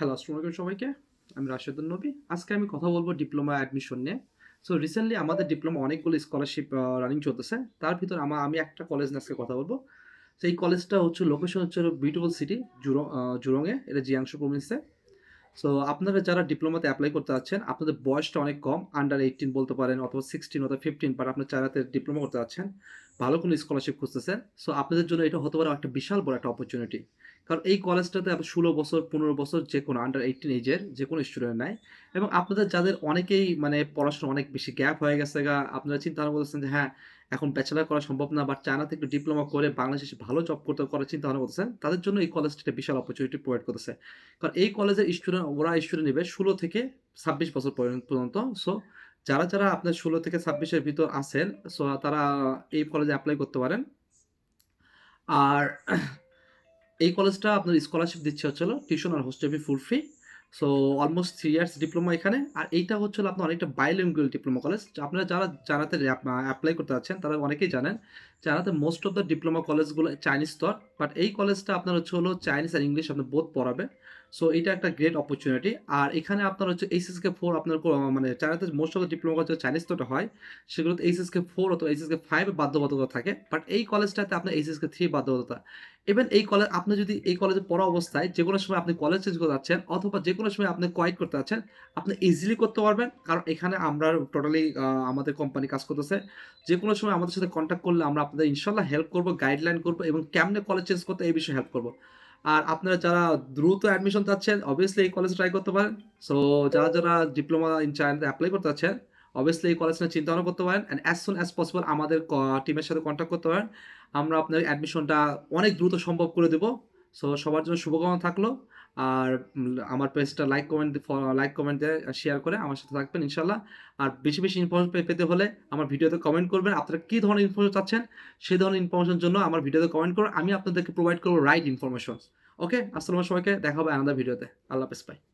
Hello, আসসালামু আলাইকুম সবাইকে। আমি রাশেদুল নবী। আজকে আমি কথা বলব ডিপ্লোমা অ্যাডমিশন নিয়ে। সো রিসেন্টলি আমাদের ডিপ্লোমা অনেকগুলো স্কলারশিপ রানিং চলতেছে। তার ভিতর আমি একটা কলেজ নিয়ে আজকে কথা বলব। তো এই কলেজটা হচ্ছে লোকেশন হচ্ছে হলো বিউটিফুল সিটি জুরঙে। এটা জিয়াংশু প্রভিন্সে। সো আপনারা যারা ডিপ্লোমাতে এপ্লাই করতে যাচ্ছেন, আপনাদের বয়সটা অনেক কম, আন্ডার 18 বলতে পারেন অথবা 16 অথবা 15, বাট আপনার চাইনাতে ডিপ্লোমা করতে যাচ্ছেন, ভালো কোনো স্কলারশিপ খুঁজতেছেন। সো আপনাদের জন্য এটা হতে পারে একটা বিশাল বড় একটা অপরচুনিটি। কারণ এই কলেজটাতে আপনার 16 বছর 15 বছর যে কোনো আন্ডার 18 এজের যে কোনো স্টুডেন্ট নেয়। এবং আপনাদের যাদের অনেকেই মানে পড়াশোনা অনেক বেশি গ্যাপ হয়ে গেছে আপনারা চিন্তা ভাবনা করতেছেন যে হ্যাঁ, এখন ব্যাচেলর করা সম্ভব না, বাট চায়নাতে একটু ডিপ্লোমা করে বাংলাদেশে ভালো জব করার চিন্তা ভাবনা করতেছেন, তাদের জন্য এই কলেজটা একটা বিশাল অপরচুনিটি প্রোভাইড করতেছে। কারণ এই কলেজের স্টুডেন্ট নেবে 16 থেকে 26 বছর পর্যন্ত। সো যারা আপনার 16 থেকে 26 এর ভিতর আছেন, সো তারা এই কলেজে এপ্লাই করতে পারেন। আর এই কলেজটা আপনার স্কলারশিপ দিচ্ছে হচ্ছে হলো টিউশন আর hostel fee full free. So almost 3 years diploma এখানে। আর এইটা হচ্ছে হলো আপনার অনেকটা বাইলিঙ্গুয়াল ডিপ্লোমা কলেজ। আপনারা যারা জানাতে এপ্লাই করতে যাচ্ছেন তারা অনেকেই জানেন জানাতে মোস্ট অফ দ্য ডিপ্লোমা কলেজগুলো চাইনিজ স্তর, বাট এই কলেজটা আপনার হচ্ছে হলো চাইনিজ আর ইংলিশ আপনার বোথ পড়াবে। সো এটা একটা গ্রেট অপরচুনিটি। আর এখানে আপনার হচ্ছে এইচএসকে 4 আপনার মানে চায়নাতে most of the diploma college Chinese স্তরটা হয়, সেগুলোতে এইচএসকে 4 অথবা এইচএসকে 5 বাধ্যবাধকতা থাকে, বাট এই কলেজটাতে আপনার এইচএসকে 3 বাধ্যবাধকতা। ইভেন এই কলেজ আপনি যদি এই কলেজে পড়া অবস্থায় যেকোনো সময় আপনি কলেজ চেঞ্জ করতে যাচ্ছেন অথবা যেকোনো সময় আপনি কোয়াইট করতে যাচ্ছেন, আপনি ইজিলি করতে পারবেন। কারণ এখানে আমরা টোটালি আমাদের কোম্পানি কাজ করতেছে। যেকোনো সময় আমাদের সাথে কনট্যাক্ট করলে আমরা আপনাদের ইনশাআল্লাহ হেল্প করব, গাইডলাইন করব এবং কেমনে কলেজ চেঞ্জ করতে এই বিষয়ে হেল্প করব। আর আপনারা যারা দ্রুত অ্যাডমিশন চাচ্ছেন অবভিয়াসলি এই কলেজে ট্রাই করতে পারেন। সো যারা ডিপ্লোমা ইন চায়নাতে এপ্লাই করতে চাচ্ছেন অবভিয়াসলি এই কলেজ নিয়ে চিন্তা ভাবনা করতে পারেন and as soon as possible আমাদের টিমের সাথে কনট্যাক্ট করতে পারেন। আমরা আপনার অ্যাডমিশনটা অনেক দ্রুত সম্ভব করে দেব। সো সবার জন্য শুভকামনা থাকলো। আর আমার পেজটা লাইক কমেন্ট দিয়ে শেয়ার করে আমার সাথে থাকবেন ইনশাল্লাহ। আর বেশি বেশি ইনফরমেশন পেতে হলে আমার ভিডিওতে কমেন্ট করবেন। আপনারা কী ধরনের ইনফরমেশন চাচ্ছেন সেই ধরনের ইনফরমেশনের জন্য আমার ভিডিওতে কমেন্ট করুন। আমি আপনাদেরকে প্রোভাইড করবো রাইট ইনফরমেশন। ওকে, আসসালামু সবাইকে, দেখা হবে আলাদা ভিডিওতে। আল্লাহ হাফেজ, বাই।